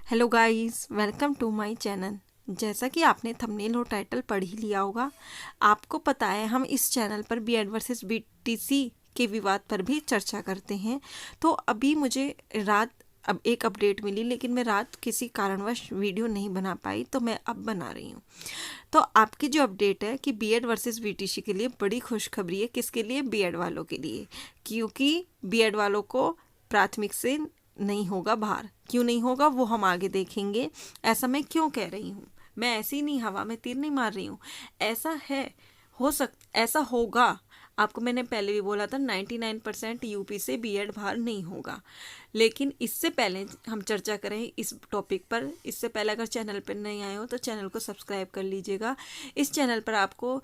Hello guys, welcome to my channel. जैसा कि आपने थंबनेल और टाइटल पढ़ ही लिया होगा, आपको पता है हम इस चैनल पर बीएड वर्सेस बीटीसी के विवाद पर भी चर्चा करते हैं। तो अभी मुझे रात अब एक अपडेट मिली, लेकिन मैं रात किसी कारणवश वीडियो नहीं बना पाई, तो मैं अब बना रही हूँ। तो आपकी जो अपडेट है कि बीएड वर्सेस बीटीसी के लिए बड़ी खुशखबरी है। किसके लिए? बीएड वालों के लिए, क्योंकि बीएड वालों को प्राथमिक से नहीं होगा बाहर। क्यों नहीं होगा वो हम आगे देखेंगे। ऐसा मैं क्यों कह रही हूँ? मैं ऐसे ही नहीं, हवा में तीर नहीं मार रही हूँ। ऐसा है, ऐसा होगा। आपको मैंने पहले भी बोला था 99% यूपी से बीएड बाहर नहीं होगा। लेकिन इससे पहले हम चर्चा करें इस टॉपिक पर, इससे पहले अगर चैनल पर नहीं आए हो तो चैनल को सब्सक्राइब कर लीजिएगा। इस चैनल पर आपको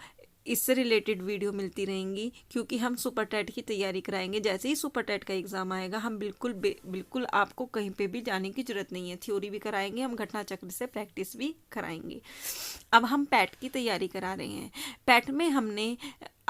इससे रिलेटेड वीडियो मिलती रहेंगी, क्योंकि हम सुपर टेट की तैयारी कराएंगे। जैसे ही सुपर टेट का एग्ज़ाम आएगा, हम बिल्कुल आपको कहीं पे भी जाने की ज़रूरत नहीं है। थ्योरी भी कराएंगे, हम घटना चक्र से प्रैक्टिस भी कराएंगे। अब हम पैट की तैयारी करा रहे हैं। पैट में हमने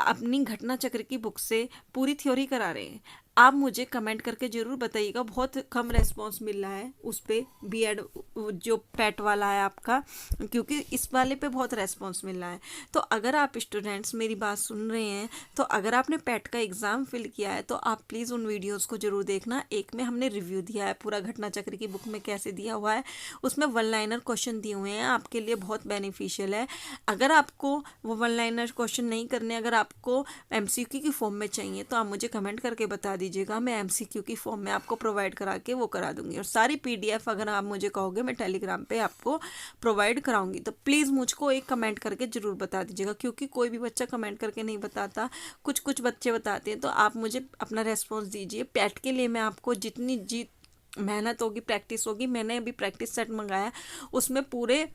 अपनी घटना चक्र की बुक से पूरी थ्योरी करा रहे हैं। आप मुझे कमेंट करके ज़रूर बताइएगा, बहुत कम रेस्पॉन्स मिल रहा है उस पर, बीएड जो पैट वाला है आपका, क्योंकि इस वाले पे बहुत रेस्पॉन्स मिल रहा है। तो अगर आप स्टूडेंट्स मेरी बात सुन रहे हैं, तो अगर आपने पैट का एग्ज़ाम फिल किया है तो आप प्लीज़ उन वीडियोज़ को ज़रूर देखना। एक में हमने रिव्यू दिया है पूरा घटना चक्र की बुक में कैसे दिया हुआ है, उसमें वन लाइनर क्वेश्चन दिए हुए हैं, आपके लिए बहुत बेनिफिशियल है। अगर आपको वो वन लाइनर क्वेश्चन नहीं करने, अगर आपको एमसीक्यू की फॉर्म में चाहिए, तो आप मुझे कमेंट करके बता दीजिएगा। मैं एमसीक्यू की फॉर्म में आपको प्रोवाइड करा के वो करा दूंगी, और सारी पीडीएफ अगर आप मुझे कहोगे मैं टेलीग्राम पे आपको प्रोवाइड कराऊंगी। तो प्लीज़ मुझको एक कमेंट करके ज़रूर बता दीजिएगा, क्योंकि कोई भी बच्चा कमेंट करके नहीं बताता, कुछ कुछ बच्चे बताते हैं। तो आप मुझे अपना रेस्पॉन्स दीजिए। पैट के लिए मैं आपको जितनी मेहनत होगी, प्रैक्टिस होगी, मैंने अभी प्रैक्टिस सेट मंगाया, उसमें पूरे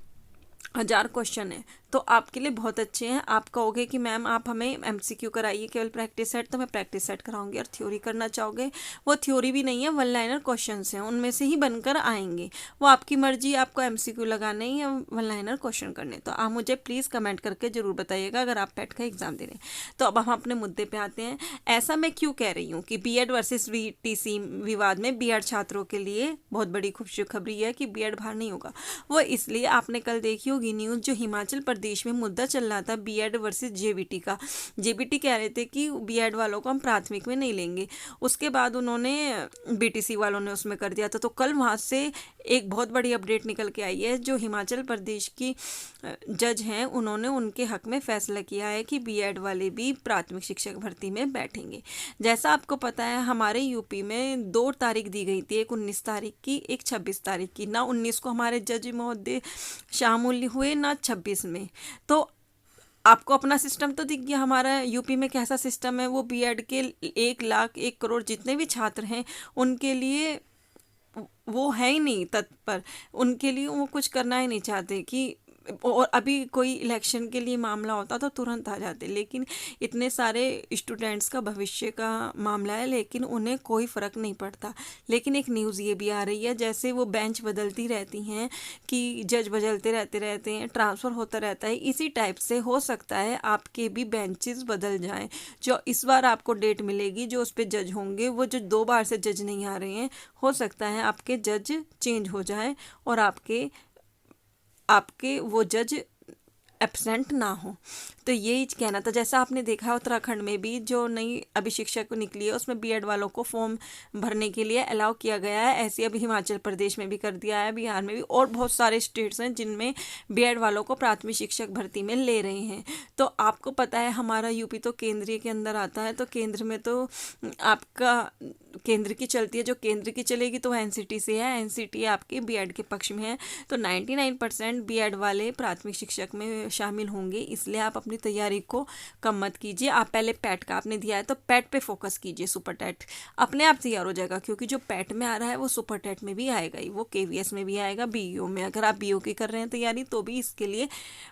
1000 क्वेश्चन है। तो आपके लिए बहुत अच्छे हैं। आप कहोगे कि मैम आप हमें एमसीक्यू कराइए केवल प्रैक्टिस सेट, तो मैं प्रैक्टिस सेट कराऊंगी। और थ्योरी करना चाहोगे, वो थ्योरी भी नहीं है, वन लाइनर क्वेश्चंस हैं, उनमें से ही बनकर आएंगे। वो आपकी मर्जी, आपको एमसीक्यू लगाना है या वन लाइनर क्वेश्चन करने। तो आप मुझे प्लीज़ कमेंट करके ज़रूर बताइएगा अगर आप पैट का एग्ज़ाम दे रहे हैं। तो अब हम अपने मुद्दे पर आते हैं। ऐसा मैं क्यों कह रही हूँ कि बीएड वर्सेस बीटीसी विवाद में बीएड छात्रों के लिए बहुत बड़ी खुशखबरी है कि बीएड बाहर नहीं होगा। वो इसलिए, आपने कल देखी होगी न्यूज़, जो हिमाचल प्रदेश में मुद्दा चल रहा था बीएड वर्सेस जेबीटी का। जेबीटी कह रहे थे कि बीएड वालों को हम प्राथमिक में नहीं लेंगे। उसके बाद उन्होंने बीटीसी वालों ने उसमें कर दिया था। तो कल वहाँ से एक बहुत बड़ी अपडेट निकल के आई है। जो हिमाचल प्रदेश की जज हैं, उन्होंने उनके हक में फैसला किया है कि बीएड वाले भी प्राथमिक शिक्षक भर्ती में बैठेंगे। जैसा आपको पता है, हमारे यूपी में 2 तारीख दी गई थी, एक 19 तारीख की, एक 26 तारीख की। ना 19 को हमारे जज महोदय शामिल हुए, ना 26 में। तो आपको अपना सिस्टम तो दिख गया हमारा यूपी में कैसा सिस्टम है। वो बीएड के 1 लाख 1 करोड़ जितने भी छात्र हैं, उनके लिए वो है ही नहीं तत्पर। उनके लिए वो कुछ करना ही नहीं चाहते कि, और अभी कोई इलेक्शन के लिए मामला होता तो तुरंत आ जाते, लेकिन इतने सारे स्टूडेंट्स का भविष्य का मामला है, लेकिन उन्हें कोई फ़र्क नहीं पड़ता। लेकिन एक न्यूज़ ये भी आ रही है, जैसे वो बेंच बदलती रहती हैं कि जज बदलते रहते हैं, ट्रांसफ़र होता रहता है, इसी टाइप से हो सकता है आपके भी बेंचेस बदल जाएं। जो इस बार आपको डेट मिलेगी, जो उस पर जज होंगे, वो जो 2 बार से जज नहीं आ रहे हैं, हो सकता है आपके जज चेंज हो जाए और आपके आपके वो जज एब्सेंट ना हो। तो यही कहना था। जैसा आपने देखा है, उत्तराखंड में भी जो नई अभी शिक्षक निकली है, उसमें बीएड वालों को फॉर्म भरने के लिए अलाउ किया गया है। ऐसे अभी हिमाचल प्रदेश में भी कर दिया है, बिहार में भी, और बहुत सारे स्टेट्स हैं जिनमें बीएड वालों को प्राथमिक शिक्षक भर्ती में ले रहे हैं। तो आपको पता है हमारा यूपी तो केंद्रीय के अंदर आता है, तो केंद्र में तो आपका केंद्र की चलती है। जो केंद्र की चलेगी तो एनसीटी से है, एनसीटी आपके बीएड के पक्ष में है। तो 99% बीएड वाले प्राथमिक शिक्षक में शामिल होंगे। इसलिए आप अपनी तैयारी को कम मत कीजिए। आप पहले पैट का आपने दिया है तो पैट पे फोकस कीजिए। सुपर टेट अपने आप तैयार हो जाएगा, क्योंकि जो पैट में आ रहा है वो सुपर टेट में भी आएगा ही, वो केवीएस में भी आएगा, बीईओ में। अगर आप बीईओ की कर रहे हैं तैयारी, तो भी इसके लिए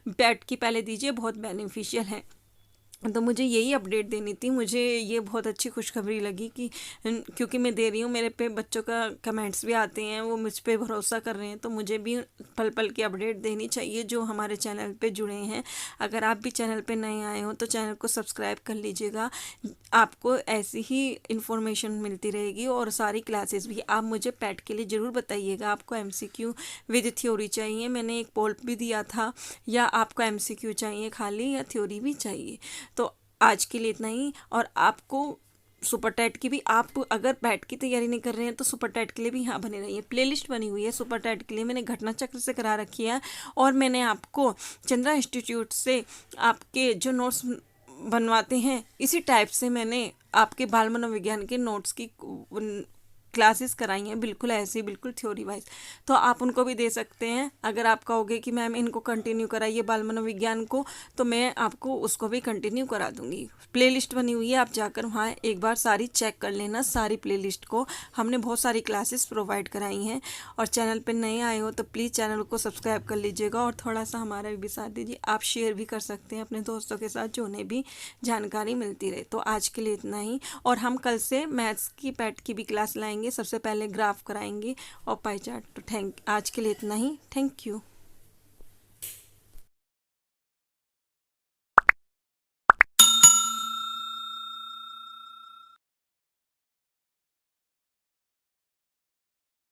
पैट की पहले दीजिए, बहुत बेनिफिशियल है। तो मुझे यही अपडेट देनी थी। मुझे ये बहुत अच्छी खुशखबरी लगी कि क्योंकि मैं दे रही हूँ, मेरे पे बच्चों का कमेंट्स भी आते हैं, वो मुझ पे भरोसा कर रहे हैं, तो मुझे भी पल पल की अपडेट देनी चाहिए जो हमारे चैनल पे जुड़े हैं। अगर आप भी चैनल पे नए आए हो तो चैनल को सब्सक्राइब कर लीजिएगा। आपको ऐसी ही इंफॉर्मेशन मिलती रहेगी और सारी क्लासेस भी। आप मुझे पैट के लिए ज़रूर बताइएगा आपको MCQ विद थ्योरी चाहिए, मैंने एक पोल भी दिया था, या आपको MCQ चाहिए खाली या थ्योरी भी चाहिए। तो आज के लिए इतना ही। और आपको सुपर टैट की भी, आप अगर पैट की तैयारी नहीं कर रहे हैं तो सुपर टैट के लिए भी यहाँ बने रहिए। प्लेलिस्ट बनी हुई है सुपर टैट के लिए, मैंने घटना चक्र से करा रखी है, और मैंने आपको चंद्रा इंस्टीट्यूट से आपके जो नोट्स बनवाते हैं इसी टाइप से मैंने आपके बाल मनोविज्ञान के नोट्स की क्लासेस कराई हैं, बिल्कुल ऐसे, बिल्कुल थ्योरी वाइज। तो आप उनको भी दे सकते हैं। अगर आप कहोगे कि मैम इनको कंटिन्यू कराइए बाल मनोविज्ञान को, तो मैं आपको उसको भी कंटिन्यू करा दूंगी। प्लेलिस्ट बनी हुई है, आप जाकर वहाँ एक बार सारी चेक कर लेना, सारी प्लेलिस्ट को। हमने बहुत सारी क्लासेस प्रोवाइड कराई हैं। और चैनल पर नए आए हो तो प्लीज़ चैनल को सब्सक्राइब कर लीजिएगा और थोड़ा सा हमारा भी साथ दीजिए। आप शेयर भी कर सकते हैं अपने दोस्तों के साथ, जो उन्हें भी जानकारी मिलती रहे। तो आज के लिए इतना ही, और हम कल से मैथ्स की पैट की भी क्लास लाएंगे। सबसे पहले ग्राफ कराएंगे और पाई चार्ट। तो आज के लिए इतना ही। Thank you.